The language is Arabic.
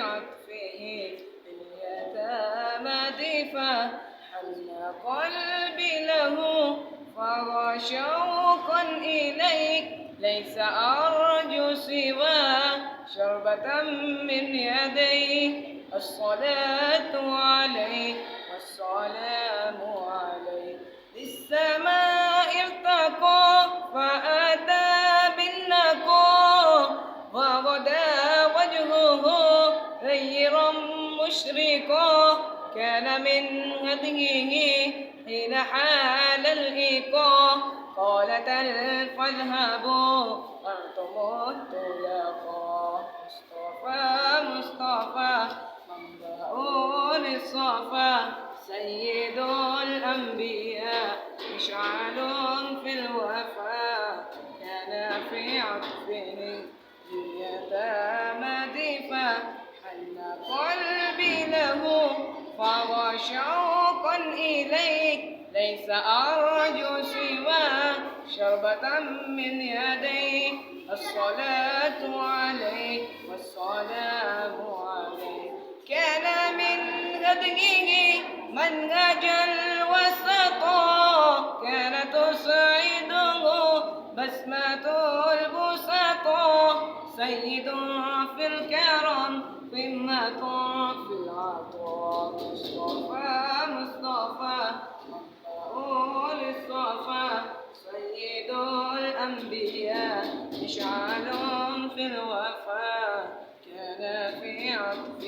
عطفه باليتامى دفا حن قلبي له فار شوقا إليك ليس أرجو سوى شربة من يديك الصلاة عليه والسلام عليه للسماء ارتقى فأتى بالنقى وغدا وجهه غيرا مشرقا كان من هديه حين حال الإيقاع قالت فاذهبوا أنتم الطلقاء مصطفى منبع للصفا سيد الأنبياء مشعل في الوفا كان في عطفه لليتامى دفا حن قلبي له فهو شوقا إليك ليس أرجو سوى شربة من يديك الصلاة عليه والسلام عليه كان من هديه منهج الوسطى كان تسعده بسمة البسطى سيد في الكرم قمة في العطاء مصطفى منبع للصفا سيد الأنبياء مشعل في الوفا كان في عطفه